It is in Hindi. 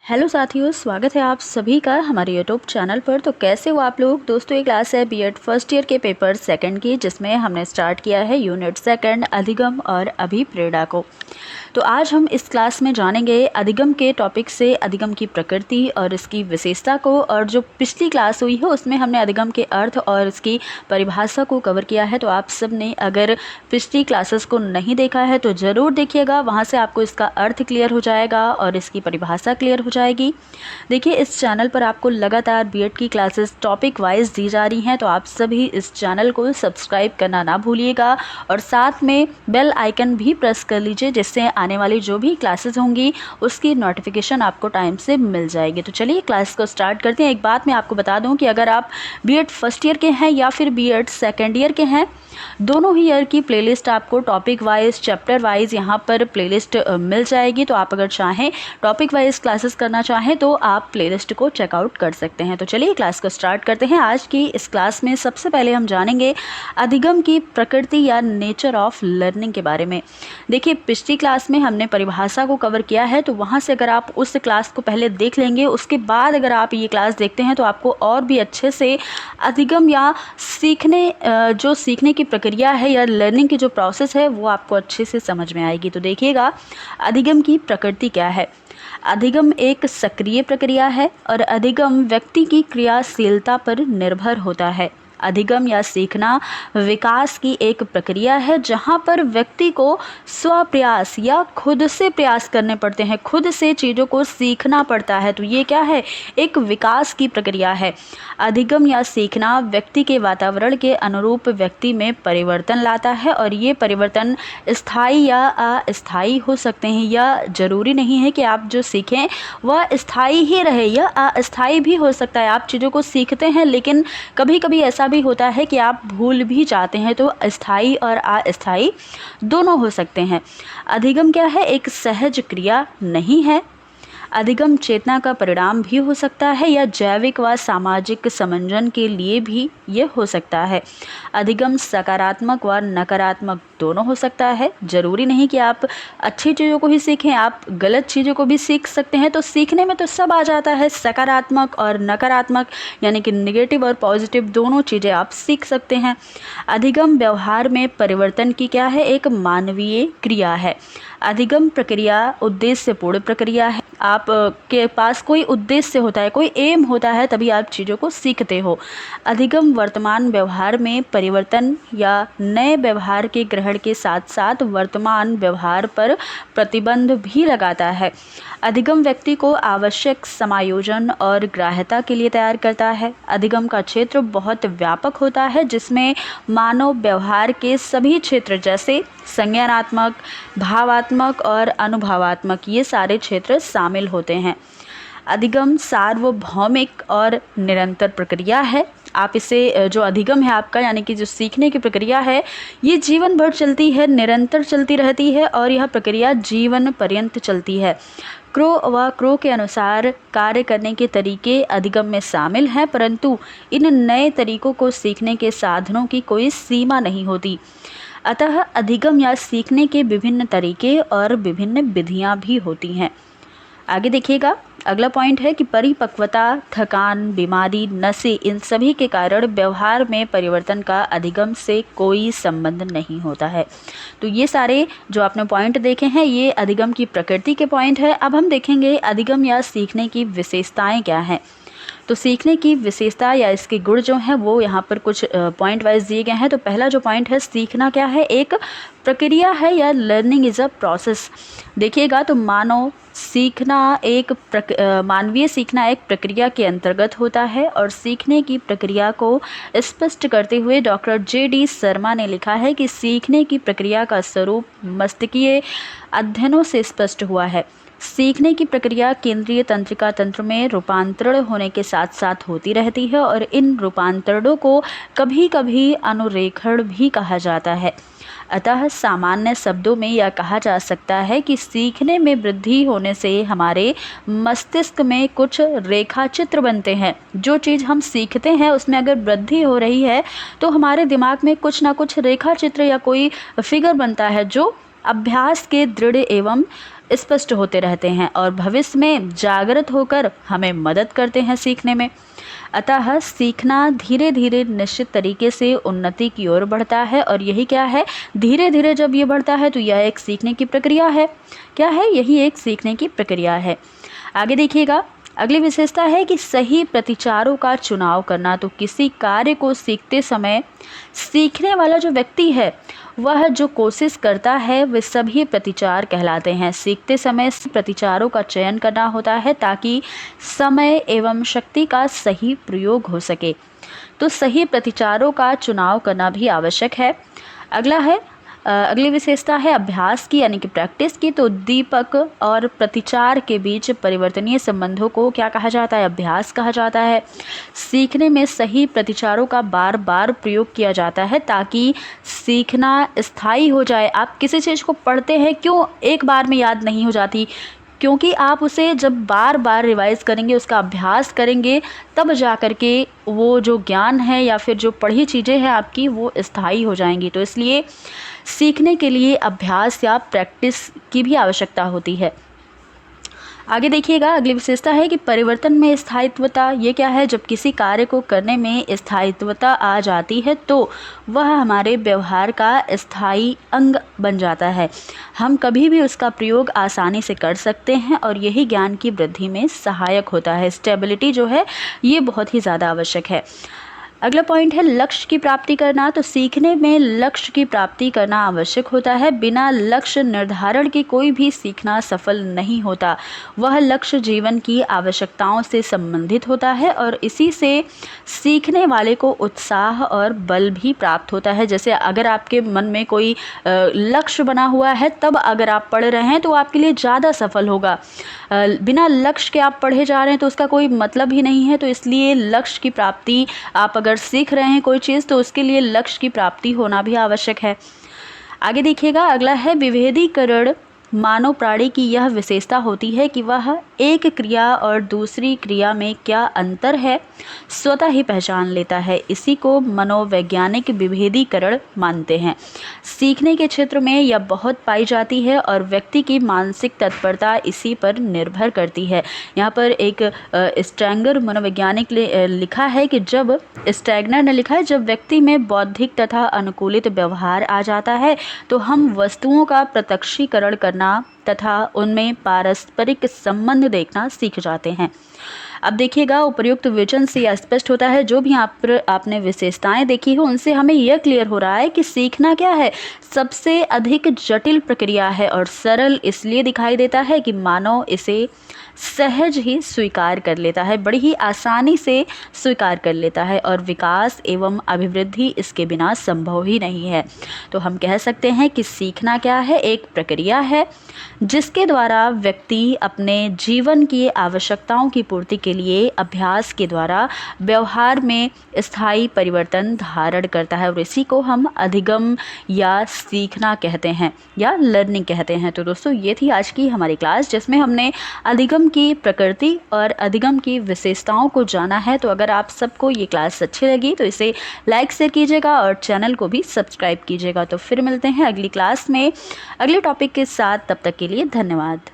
हेलो साथियों, स्वागत है आप सभी का हमारे यूट्यूब चैनल पर। तो कैसे हो आप लोग दोस्तों? ये क्लास है बीएड फर्स्ट ईयर के पेपर सेकंड की, जिसमें हमने स्टार्ट किया है यूनिट सेकंड अधिगम और अभिप्रेरणा को। तो आज हम इस क्लास में जानेंगे अधिगम के टॉपिक से अधिगम की प्रकृति और इसकी विशेषता को। और जो पिछली क्लास हुई है उसमें हमने अधिगम के अर्थ और इसकी परिभाषा को कवर किया है। तो आप सब ने अगर पिछली क्लासेस को नहीं देखा है तो ज़रूर देखिएगा, वहाँ से आपको इसका अर्थ क्लियर हो जाएगा और इसकी परिभाषा क्लियर हो जाएगी। देखिए, इस चैनल पर आपको लगातार बीएड की क्लासेस टॉपिक वाइज दी जा रही हैं, तो आप सभी इस चैनल को सब्सक्राइब करना ना भूलिएगा और साथ में बेल आइकन भी प्रेस कर लीजिए, जिससे आने वाली जो भी क्लासेस होंगी उसकी नोटिफिकेशन आपको टाइम से मिल जाएगी। तो चलिए क्लास को स्टार्ट करते हैं। एक बात मैं आपको बता दूं कि अगर आप बीएड फर्स्ट ईयर के हैं या फिर बीएड सेकेंड ईयर के हैं, दोनों ही ईयर की प्लेलिस्ट आपको टॉपिक वाइज चैप्टर वाइज यहाँ पर प्लेलिस्ट मिल जाएगी। तो आप अगर चाहें टॉपिक वाइज क्लासेस करना चाहें तो आप प्लेलिस्ट को चेकआउट कर सकते हैं। तो चलिए क्लास को स्टार्ट करते हैं। आज की इस क्लास में सबसे पहले हम जानेंगे अधिगम की प्रकृति या नेचर ऑफ लर्निंग के बारे में। देखिए, पिछली क्लास में हमने परिभाषा को कवर किया है, तो वहाँ से अगर आप उस क्लास को पहले देख लेंगे, उसके बाद अगर आप ये क्लास देखते हैं तो आपको और भी अच्छे से अधिगम या सीखने की प्रक्रिया है या लर्निंग की जो प्रोसेस है वो आपको अच्छे से समझ में आएगी। तो देखिएगा, अधिगम की प्रकृति क्या है। अधिगम एक सक्रिय प्रक्रिया है और अधिगम व्यक्ति की क्रियाशीलता पर निर्भर होता है। अधिगम या सीखना विकास की एक प्रक्रिया है जहाँ पर व्यक्ति को स्वप्रयास या खुद से प्रयास करने पड़ते हैं, खुद से चीज़ों को सीखना पड़ता है। तो ये क्या है? एक विकास की प्रक्रिया है। अधिगम या सीखना व्यक्ति के वातावरण के अनुरूप व्यक्ति में परिवर्तन लाता है और ये परिवर्तन स्थायी या अस्थायी हो सकते हैं, या ज़रूरी नहीं है कि आप जो सीखें वह स्थायी ही रहे, या अस्थायी भी हो सकता है। आप चीज़ों को सीखते हैं लेकिन कभी कभी ऐसा भी होता है कि आप भूल भी जाते हैं, तो स्थायी और अस्थायी दोनों हो सकते हैं। अधिगम क्या है? एक सहज क्रिया नहीं है। अधिगम चेतना का परिणाम भी हो सकता है या जैविक व सामाजिक समंजन के लिए भी ये हो सकता है। अधिगम सकारात्मक व नकारात्मक दोनों हो सकता है। ज़रूरी नहीं कि आप अच्छी चीज़ों को ही सीखें, आप गलत चीज़ों को भी सीख सकते हैं। तो सीखने में तो सब आ जाता है, सकारात्मक और नकारात्मक, यानी कि नेगेटिव और पॉजिटिव दोनों चीज़ें आप सीख सकते हैं। अधिगम व्यवहार में परिवर्तन की क्या है? एक मानवीय क्रिया है। अधिगम प्रक्रिया उद्देश्यपूर्ण प्रक्रिया है। आप के पास कोई उद्देश्य होता है, कोई एम होता है, तभी आप चीज़ों को सीखते हो। अधिगम वर्तमान व्यवहार में परिवर्तन या नए व्यवहार के ग्रहण के साथ साथ वर्तमान व्यवहार पर प्रतिबंध भी लगाता है। अधिगम व्यक्ति को आवश्यक समायोजन और ग्राह्यता के लिए तैयार करता है। अधिगम का क्षेत्र बहुत व्यापक होता है, जिसमें मानव व्यवहार के सभी क्षेत्र जैसे संज्ञानात्मक, भावात्मक और अनुभवात्मक, ये सारे क्षेत्र शामिल होते हैं। अधिगम सार्वभौमिक और निरंतर प्रक्रिया है। आप इसे जो अधिगम है आपका, यानी कि जो सीखने की प्रक्रिया है, ये जीवन भर चलती है, निरंतर चलती रहती है और यह प्रक्रिया जीवन पर्यंत चलती है। क्रो के अनुसार कार्य करने के तरीके अधिगम में शामिल हैं, परंतु इन नए तरीकों को सीखने के साधनों की कोई सीमा नहीं होती। अतः अधिगम या सीखने के विभिन्न तरीके और विभिन्न विधियां भी होती हैं। आगे देखिएगा, अगला पॉइंट है कि परिपक्वता, थकान, बीमारी, नशे, इन सभी के कारण व्यवहार में परिवर्तन का अधिगम से कोई संबंध नहीं होता है। तो ये सारे जो आपने पॉइंट देखे हैं ये अधिगम की प्रकृति के पॉइंट है। अब हम देखेंगे अधिगम या सीखने की विशेषताएं क्या हैं। तो सीखने की विशेषता या इसके गुण जो हैं वो यहाँ पर कुछ पॉइंट वाइज दिए गए हैं। तो पहला जो पॉइंट है, सीखना क्या है? एक प्रक्रिया है या लर्निंग इज़ अ प्रोसेस। देखिएगा, तो मानवीय सीखना एक प्रक्रिया के अंतर्गत होता है और सीखने की प्रक्रिया को स्पष्ट करते हुए डॉक्टर जे.डी. शर्मा ने लिखा है कि सीखने की प्रक्रिया का स्वरूप मस्तिष्कीय अध्ययनों से स्पष्ट हुआ है। सीखने की प्रक्रिया केंद्रीय तंत्रिका तंत्र में रूपांतरण होने के साथ साथ होती रहती है और इन रूपांतरणों को कभी कभी अनुरेखण भी कहा जाता है। अतः सामान्य शब्दों में यह कहा जा सकता है कि सीखने में वृद्धि होने से हमारे मस्तिष्क में कुछ रेखा चित्र बनते हैं। जो चीज़ हम सीखते हैं उसमें अगर वृद्धि हो रही है तो हमारे दिमाग में कुछ ना कुछ रेखा चित्र या कोई फिगर बनता है, जो अभ्यास के दृढ़ एवं स्पष्ट होते रहते हैं और भविष्य में जागृत होकर हमें मदद करते हैं सीखने में। अतः सीखना धीरे धीरे निश्चित तरीके से उन्नति की ओर बढ़ता है और यही क्या है, धीरे धीरे जब ये बढ़ता है तो यह एक सीखने की प्रक्रिया है। क्या है, यही एक सीखने की प्रक्रिया है। आगे देखिएगा, अगली विशेषता है कि सही प्रतिचारों का चुनाव करना। तो किसी कार्य को सीखते समय सीखने वाला जो व्यक्ति है वह जो कोशिश करता है वे सभी प्रतिचार कहलाते हैं। सीखते समय प्रतिचारों का चयन करना होता है ताकि समय एवं शक्ति का सही प्रयोग हो सके। तो सही प्रतिचारों का चुनाव करना भी आवश्यक है। अगली विशेषता है अभ्यास की, यानी कि प्रैक्टिस की। तो दीपक और प्रतिचार के बीच परिवर्तनीय संबंधों को क्या कहा जाता है, अभ्यास कहा जाता है। सीखने में सही प्रतिचारों का बार बार प्रयोग किया जाता है ताकि सीखना स्थायी हो जाए। आप किसी चीज़ को पढ़ते हैं, क्यों एक बार में याद नहीं हो जाती, क्योंकि आप उसे जब बार बार रिवाइज करेंगे, उसका अभ्यास करेंगे, तब जा कर के वो जो ज्ञान है या फिर जो पढ़ी चीज़ें हैं आपकी वो स्थायी हो जाएंगी। तो इसलिए सीखने के लिए अभ्यास या प्रैक्टिस की भी आवश्यकता होती है। आगे देखिएगा, अगली विशेषता है कि परिवर्तन में स्थायित्वता। ये क्या है, जब किसी कार्य को करने में स्थायित्वता आ जाती है तो वह हमारे व्यवहार का स्थायी अंग बन जाता है। हम कभी भी उसका प्रयोग आसानी से कर सकते हैं और यही ज्ञान की वृद्धि में सहायक होता है। स्टेबिलिटी जो है ये बहुत ही ज़्यादा आवश्यक है। अगला पॉइंट है लक्ष्य की प्राप्ति करना। तो सीखने में लक्ष्य की प्राप्ति करना आवश्यक होता है। बिना लक्ष्य निर्धारण के कोई भी सीखना सफल नहीं होता। वह लक्ष्य जीवन की आवश्यकताओं से संबंधित होता है और इसी से सीखने वाले को उत्साह और बल भी प्राप्त होता है। जैसे अगर आपके मन में कोई लक्ष्य बना हुआ है, तब अगर आप पढ़ रहे हैं तो आपके लिए ज़्यादा सफल होगा। बिना लक्ष्य के आप पढ़े जा रहे हैं तो उसका कोई मतलब ही नहीं है। तो इसलिए लक्ष्य की प्राप्ति, आप अगर सीख रहे हैं कोई चीज़ तो उसके लिए लक्ष्य की प्राप्ति होना भी आवश्यक है। आगे देखिएगा, अगला है विभेदीकरण। मानव प्राणी की यह विशेषता होती है कि वह एक क्रिया और दूसरी क्रिया में क्या अंतर है स्वतः ही पहचान लेता है। इसी को मनोवैज्ञानिक विभेदीकरण मानते हैं। सीखने के क्षेत्र में यह बहुत पाई जाती है और व्यक्ति की मानसिक तत्परता इसी पर निर्भर करती है। यहाँ पर एक स्ट्रैंगर मनोवैज्ञानिक लिखा है कि जब स्टैगनर ने लिखा है, जब व्यक्ति में बौद्धिक तथा अनुकूलित व्यवहार आ जाता है तो हम वस्तुओं का प्रत्यक्षीकरण करना तथा उनमें पारस्परिक संबंध देखना सीख जाते हैं। अब देखिएगा, उपर्युक्त विवरण से यह स्पष्ट होता है, जो भी आपने विशेषताएं देखी हो उनसे हमें यह क्लियर हो रहा है कि सीखना क्या है, सबसे अधिक जटिल प्रक्रिया है और सरल इसलिए दिखाई देता है कि मानव इसे सहज ही स्वीकार कर लेता है, बड़ी ही आसानी से स्वीकार कर लेता है और विकास एवं अभिवृद्धि इसके बिना संभव ही नहीं है। तो हम कह सकते हैं कि सीखना क्या है, एक प्रक्रिया है जिसके द्वारा व्यक्ति अपने जीवन की आवश्यकताओं की पूर्ति के लिए अभ्यास के द्वारा व्यवहार में स्थायी परिवर्तन धारण करता है और इसी को हम अधिगम या सीखना कहते हैं या लर्निंग कहते हैं। तो दोस्तों, ये थी आज की हमारी क्लास जिसमें हमने अधिगम की प्रकृति और अधिगम की विशेषताओं को जाना है। तो अगर आप सबको ये क्लास अच्छी लगी तो इसे लाइक शेयर कीजिएगा और चैनल को भी सब्सक्राइब कीजिएगा। तो फिर मिलते हैं अगली क्लास में अगले टॉपिक के साथ, तब तक के लिए धन्यवाद।